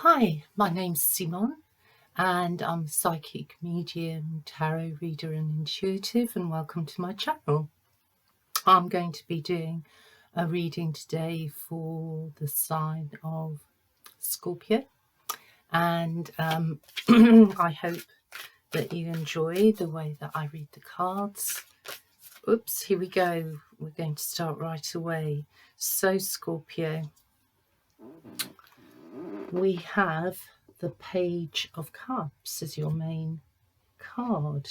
Hi, my name's Simone and I'm a psychic medium, tarot reader and intuitive, and welcome to my channel. I'm going to be doing a reading today for the sign of Scorpio, and I hope that you enjoy the way that I read the cards. Oops, here we go. We're going to start right away. So Scorpio, we have the Page of Cups as your main card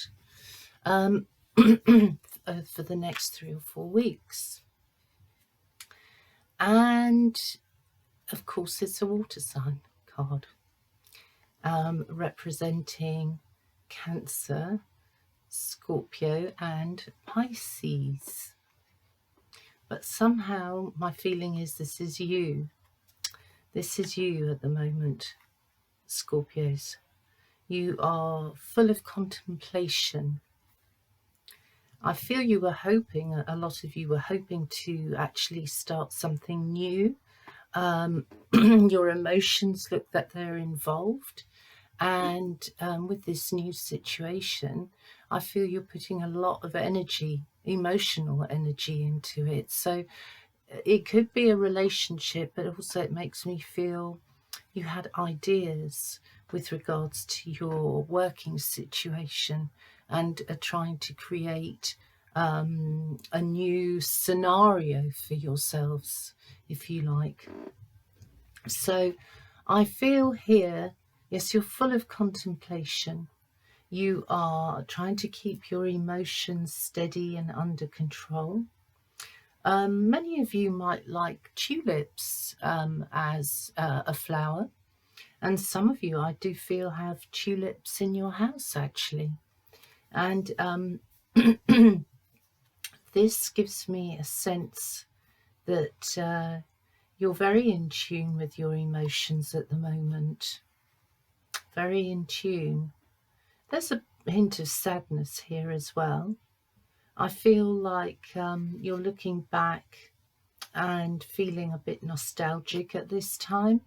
for the next 3 or 4 weeks. And of course, it's a water sign card representing Cancer, Scorpio, and Pisces. But somehow my feeling is this is you. This is you at the moment, Scorpios. You are full of contemplation. I feel you were hoping, a lot of you were hoping to actually start something new. Your emotions look that they're involved. And with this new situation, I feel you're putting a lot of energy, emotional energy into it. So it could be a relationship, but also it makes me feel you had ideas with regards to your working situation and are trying to create a new scenario for yourselves, if you like. So I feel here, yes, you're full of contemplation. You are trying to keep your emotions steady and under control. Many of you might like tulips as a flower, and some of you, I do feel, have tulips in your house actually. And this gives me a sense that you're very in tune with your emotions at the moment. Very in tune. There's a hint of sadness here as well. I feel like you're looking back and feeling a bit nostalgic at this time,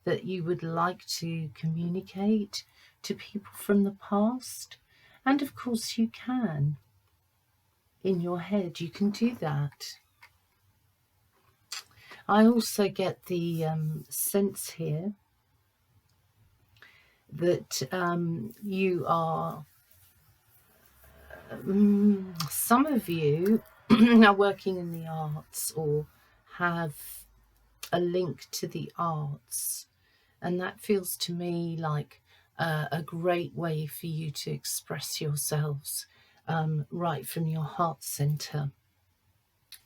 that you would like to communicate to people from the past. And of course you can. In your head, you can do that. I also get the sense here that you are, some of you are working in the arts or have a link to the arts, and that feels to me like a great way for you to express yourselves right from your heart center.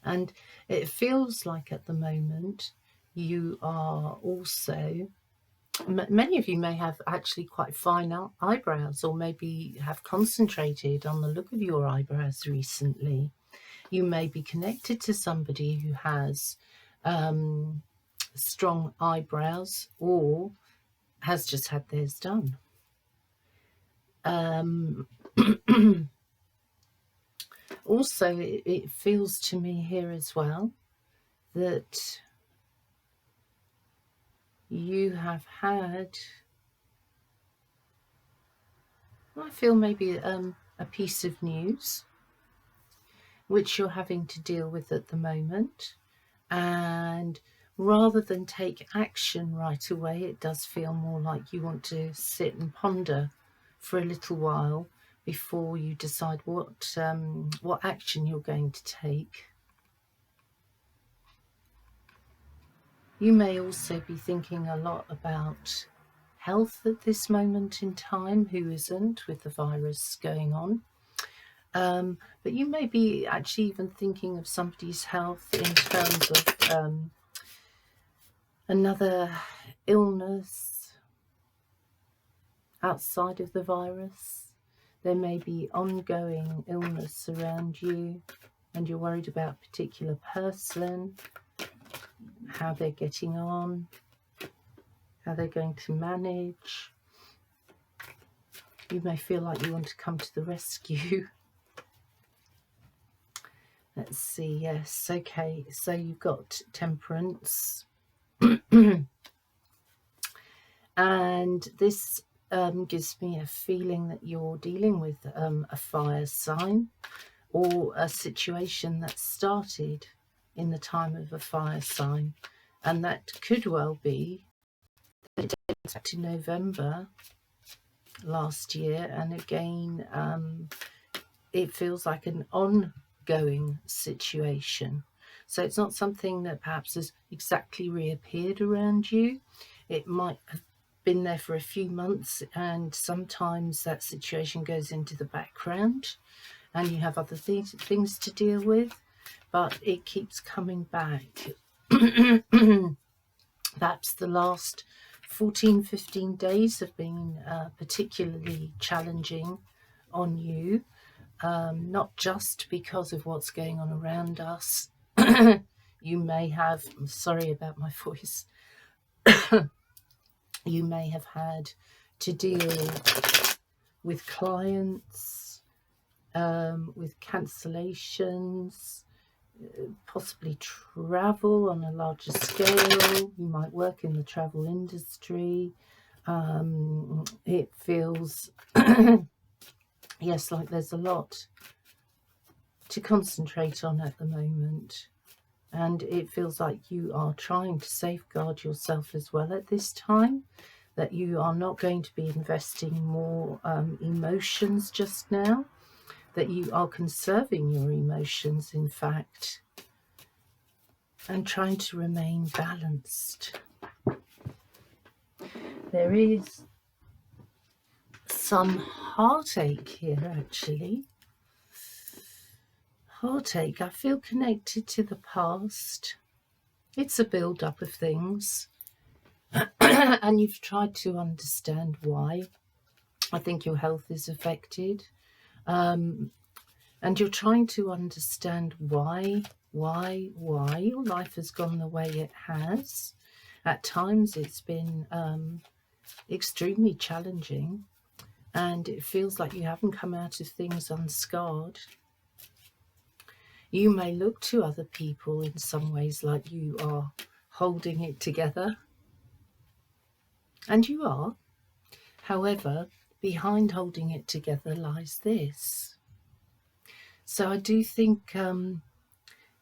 And it feels like at the moment you are also, many of you may have actually quite fine eyebrows, or maybe have concentrated on the look of your eyebrows recently. You may be connected to somebody who has strong eyebrows or has just had theirs done. Also, it feels to me here as well that you have had, I feel maybe a piece of news which you're having to deal with at the moment, and rather than take action right away, it does feel more like you want to sit and ponder for a little while before you decide what action you're going to take. You may also be thinking a lot about health at this moment in time. Who isn't, with the virus going on? But you may be actually even thinking of somebody's health in terms of another illness outside of the virus. There may be ongoing illness around you and you're worried about a particular person, how they're getting on, how they're going to manage. You may feel like you want to come to the rescue. Let's see, yes, okay, so you've got Temperance. And this gives me a feeling that you're dealing with a fire sign, or a situation that started in the time of a fire sign, and that could well be that it dates back to November last year, and again it feels like an ongoing situation. So it's not something that perhaps has exactly reappeared around you. It might have been there for a few months, and sometimes that situation goes into the background and you have other things to deal with, but it keeps coming back. Perhaps the last 14-15 days have been particularly challenging on you, not just because of what's going on around us. You may have, I'm sorry about my voice, you may have had to deal with clients, with cancellations, possibly travel on a larger scale. You might work in the travel industry. It feels, yes, like there's a lot to concentrate on at the moment. And it feels like you are trying to safeguard yourself as well at this time, that you are not going to be investing more emotions just now, that you are conserving your emotions, in fact, and trying to remain balanced. There is some heartache here, actually. Heartache, I feel connected to the past. It's a build-up of things. And you've tried to understand why. I think your health is affected. And you're trying to understand why your life has gone the way it has. At times it's been extremely challenging, and it feels like you haven't come out of things unscarred. You may look to other people in some ways like you are holding it together, and you are. However, behind holding it together lies this. So I do think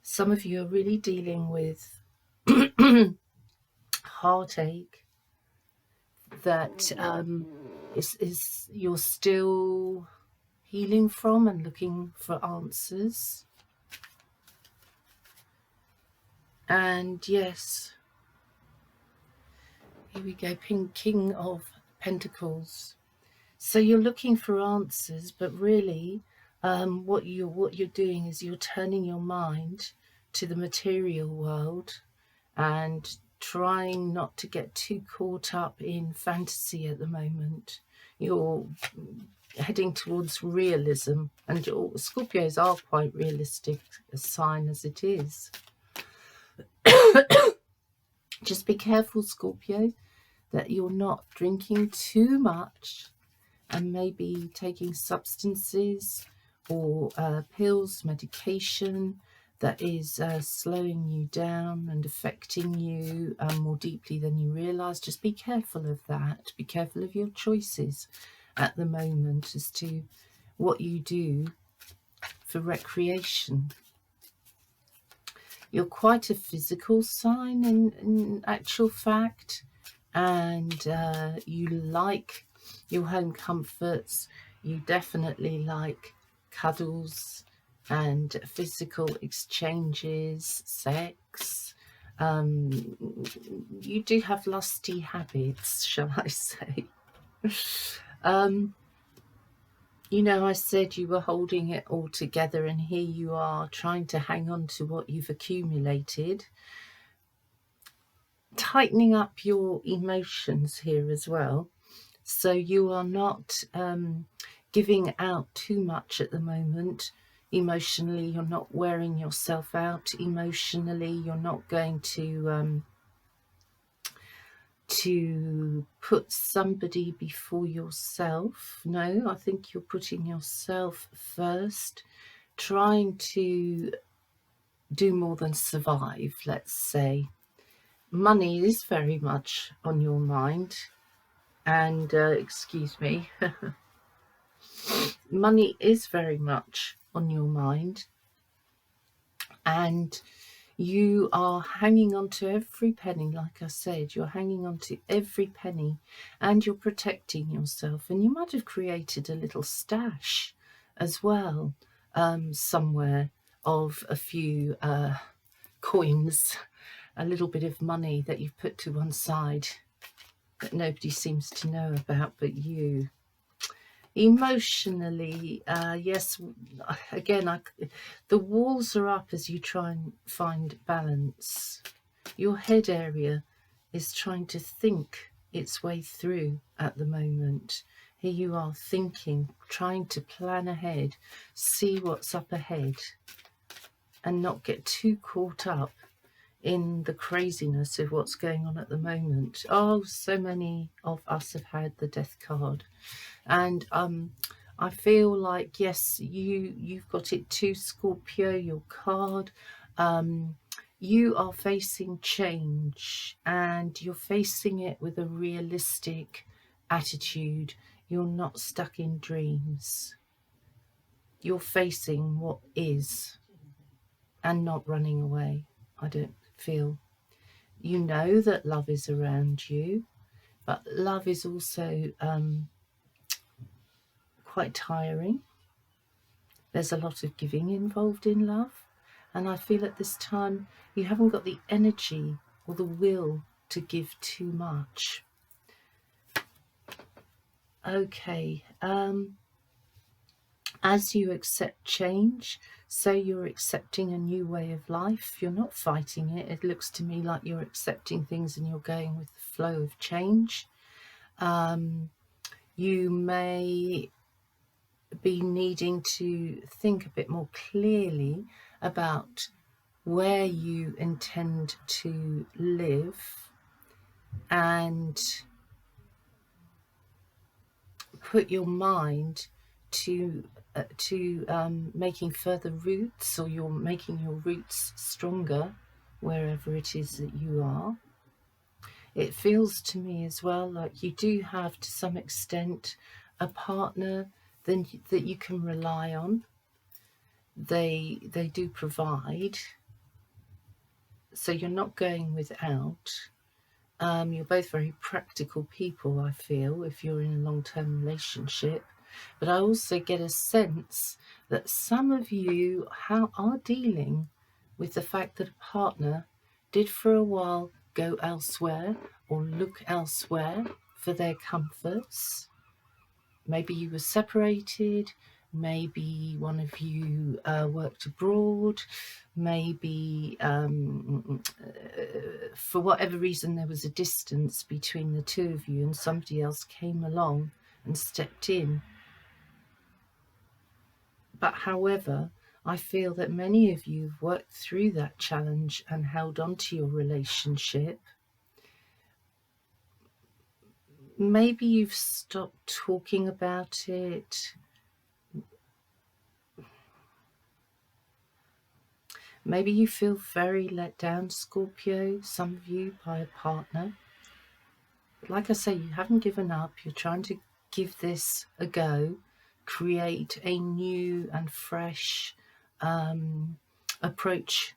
some of you are really dealing with heartache that is you're still healing from and looking for answers. And yes, here we go, King of Pentacles. So you're looking for answers, but really what you're doing is you're turning your mind to the material world and trying not to get too caught up in fantasy at the moment. You're heading towards realism, and Scorpios are quite realistic, a sign as it is. Just be careful, Scorpio, that you're not drinking too much and maybe taking substances or pills, medication that is slowing you down and affecting you more deeply than you realise. Just be careful of that. Be careful of your choices at the moment as to what you do for recreation. You're quite a physical sign in actual fact, and you like your home comforts. You definitely like cuddles and physical exchanges, sex. You do have lusty habits, shall I say. You know, I said you were holding it all together, and here you are trying to hang on to what you've accumulated. Tightening up your emotions here as well. So you are not giving out too much at the moment. Emotionally, you're not wearing yourself out. Emotionally, you're not going to put somebody before yourself. No, I think you're putting yourself first, trying to do more than survive, let's say. Money is very much on your mind. And excuse me, money is very much on your mind, and you are hanging on to every penny. Like I said, you're hanging on to every penny, and you're protecting yourself. And you might have created a little stash as well, somewhere, of a few coins, a little bit of money that you've put to one side that nobody seems to know about but you. Emotionally, yes, again, the walls are up as you try and find balance. Your head area is trying to think its way through at the moment. Here you are thinking, trying to plan ahead, see what's up ahead, and not get too caught up in the craziness of what's going on at the moment. Oh, so many of us have had the death card, and I feel like, yes, you've got it too, Scorpio, your card. You are facing change, and you're facing it with a realistic attitude. You're not stuck in dreams. You're facing what is and not running away. I don't feel. You know that love is around you, but love is also quite tiring. There's a lot of giving involved in love, and I feel at this time you haven't got the energy or the will to give too much. Okay, as you accept change, so you're accepting a new way of life. You're not fighting it. It looks to me like you're accepting things and you're going with the flow of change. You may be needing to think a bit more clearly about where you intend to live, and put your mind to making further roots, or you're making your roots stronger wherever it is that you are. It feels to me as well like you do have, to some extent, a partner that you can rely on. They do provide, so you're not going without. You're both very practical people, I feel, if you're in a long-term relationship. But I also get a sense that some of you are dealing with the fact that a partner did for a while go elsewhere or look elsewhere for their comforts. Maybe you were separated, maybe one of you worked abroad, maybe for whatever reason there was a distance between the two of you, and somebody else came along and stepped in. But however, I feel that many of you have worked through that challenge and held on to your relationship. Maybe you've stopped talking about it. Maybe you feel very let down, Scorpio, some of you, by a partner. But like I say, you haven't given up. You're trying to give this a go, create a new and fresh approach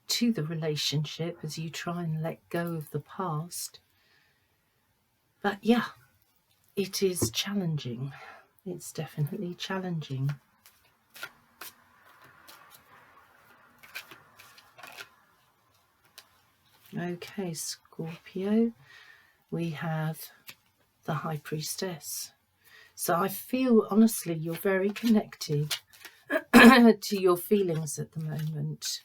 to the relationship as you try and let go of the past. But yeah, it is challenging. It's definitely challenging. Okay, Scorpio, we have the High Priestess. So I feel, honestly, you're very connected to your feelings at the moment.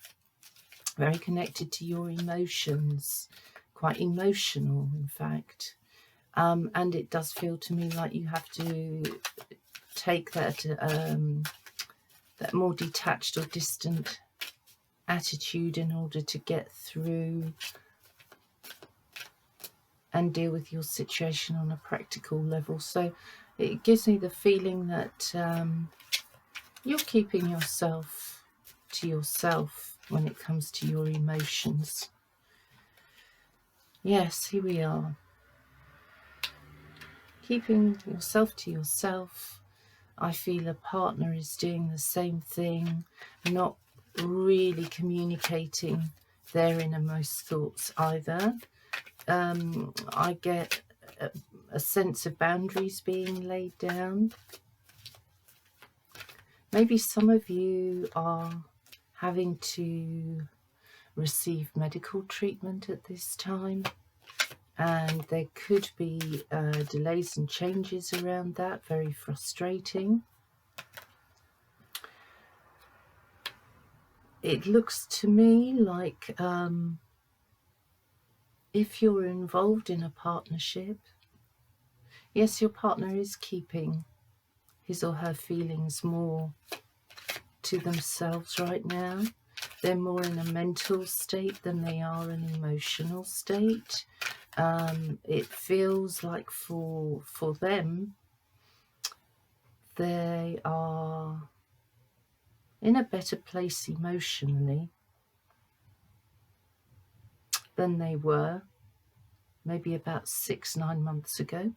Very connected to your emotions. Quite emotional, in fact. And it does feel to me like you have to take that that more detached or distant attitude in order to get through and deal with your situation on a practical level. So it gives me the feeling that you're keeping yourself to yourself when it comes to your emotions. Yes, here we are. keeping yourself to yourself. I feel a partner is doing the same thing, not really communicating their innermost thoughts either. I get a sense of boundaries being laid down. Maybe some of you are having to receive medical treatment at this time, and there could be delays and changes around that. Very frustrating. It looks to me like if you're involved in a partnership, yes, your partner is keeping his or her feelings more to themselves right now. They're more in a mental state than they are an emotional state. It feels like for them, they are in a better place emotionally than they were maybe about 6-9 months ago.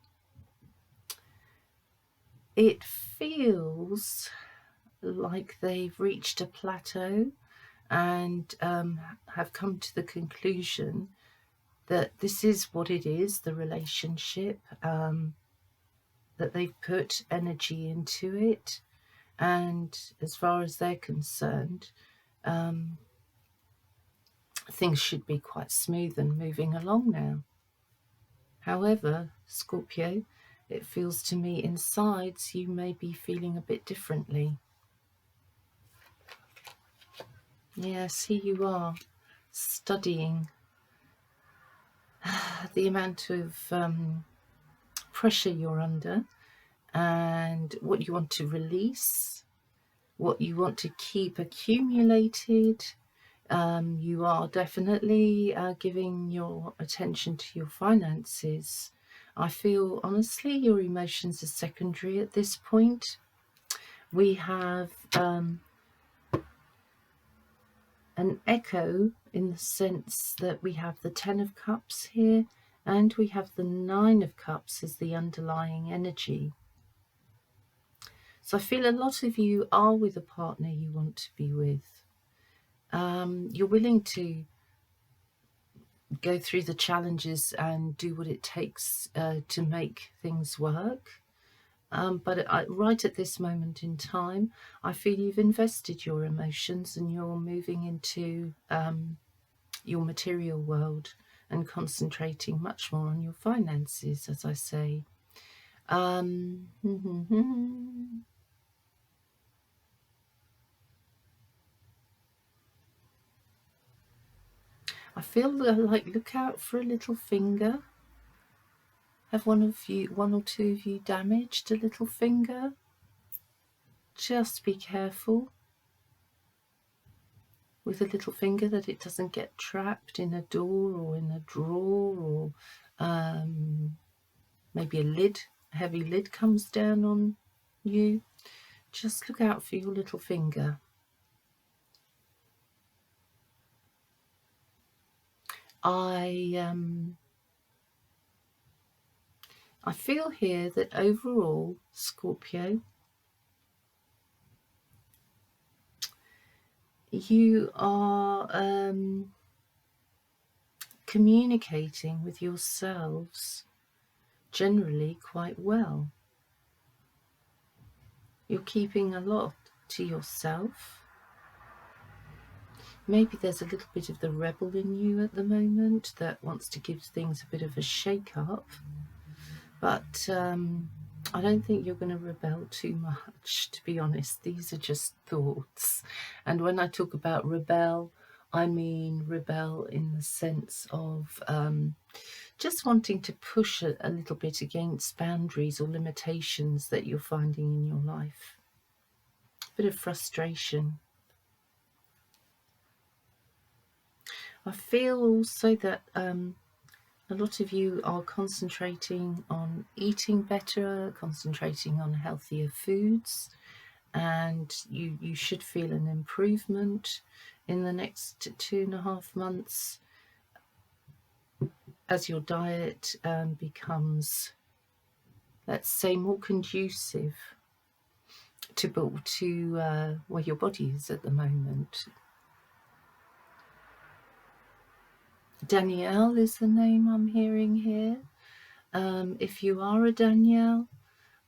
It feels like they've reached a plateau and have come to the conclusion that this is what it is, the relationship, that they've put energy into it, and as far as they're concerned, things should be quite smooth and moving along now. However, Scorpio, it feels to me inside you may be feeling a bit differently. Yes, here you are, studying the amount of pressure you're under and what you want to release, what you want to keep accumulated. You are definitely giving your attention to your finances. I feel, honestly, your emotions are secondary at this point. We have an echo in the sense that we have the 10 of Cups here and we have the 9 of Cups as the underlying energy. So I feel a lot of you are with a partner you want to be with. You're willing to go through the challenges and do what it takes to make things work. But right at this moment in time, I feel you've invested your emotions and you're moving into your material world and concentrating much more on your finances, as I say. I feel like look out for a little finger. Have one or two of you damaged a little finger? Just be careful with a little finger that it doesn't get trapped in a door or in a drawer, or maybe a heavy lid comes down on you. Just look out for your little finger. I feel here that overall, Scorpio, you are communicating with yourselves generally quite well. You're keeping a lot to yourself. Maybe there's a little bit of the rebel in you at the moment that wants to give things a bit of a shake-up. But I don't think you're going to rebel too much, to be honest. These are just thoughts. And when I talk about rebel, I mean rebel in the sense of just wanting to push a little bit against boundaries or limitations that you're finding in your life. A bit of frustration. I feel also that a lot of you are concentrating on eating better, concentrating on healthier foods, and you should feel an improvement in the next 2.5 months as your diet becomes let's say, more conducive to where your body is at the moment. Danielle is the name I'm hearing here. If you are a Danielle,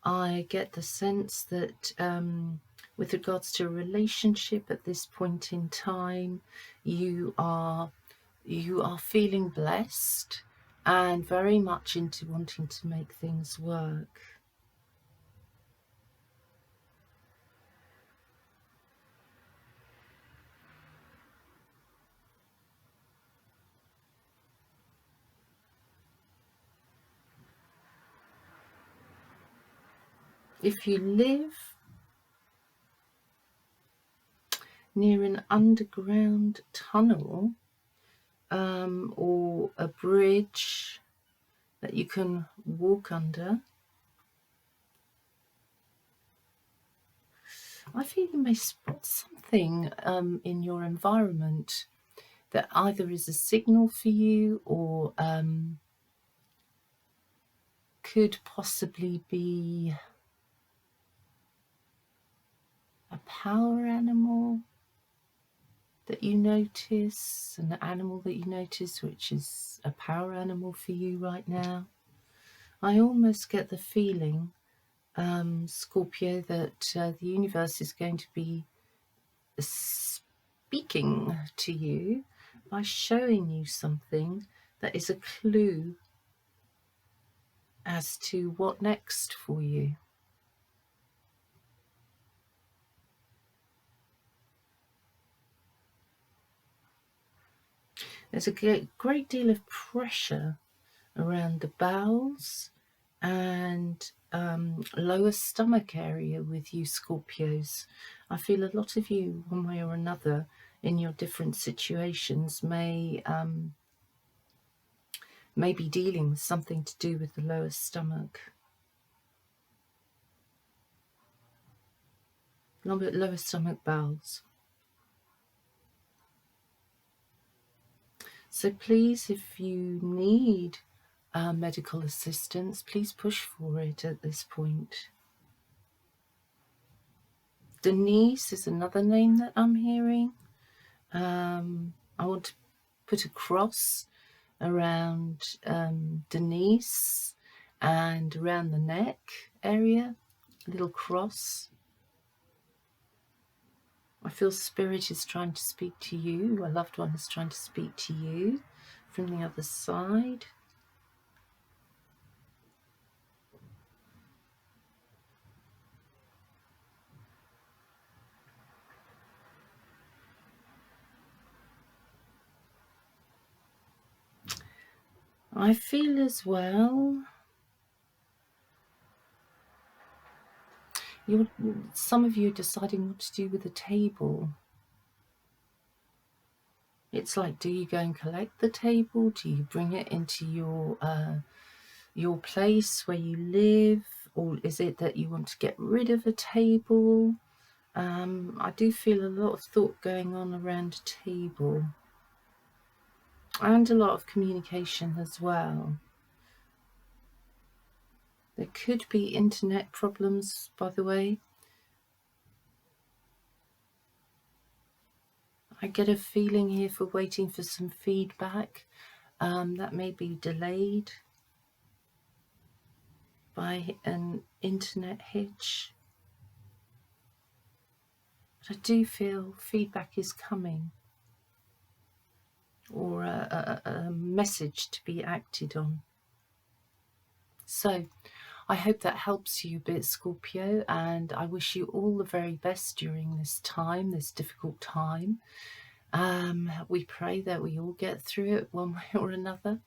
I get the sense that with regards to a relationship at this point in time, you are feeling blessed and very much into wanting to make things work. If you live near an underground tunnel or a bridge that you can walk under, I feel you may spot something in your environment that either is a signal for you or could possibly be a power animal that you notice, an animal that you notice which is a power animal for you right now. I almost get the feeling, Scorpio, that the universe is going to be speaking to you by showing you something that is a clue as to what next for you. There's a great deal of pressure around the bowels and lower stomach area with you Scorpios. I feel a lot of you, one way or another, in your different situations may be dealing with something to do with the lower stomach. Lower stomach bowels. So please, if you need medical assistance, please push for it at this point. Denise is another name that I'm hearing. I want to put a cross around Denise and around the neck area, a little cross. I feel spirit is trying to speak to you. A loved one is trying to speak to you from the other side. I feel as well some of you are deciding what to do with the table. It's like, do you go and collect the table? Do you bring it into your place where you live? Or is it that you want to get rid of a table? I do feel a lot of thought going on around a table. And a lot of communication as well. There could be internet problems, by the way. I get a feeling here for waiting for some feedback that may be delayed by an internet hitch. But I do feel feedback is coming, or a message to be acted on. So I hope that helps you a bit, Scorpio, and I wish you all the very best during this time, this difficult time. We pray that we all get through it one way or another.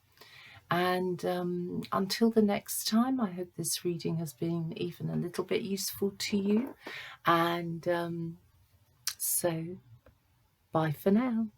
And until the next time, I hope this reading has been even a little bit useful to you. And so, bye for now.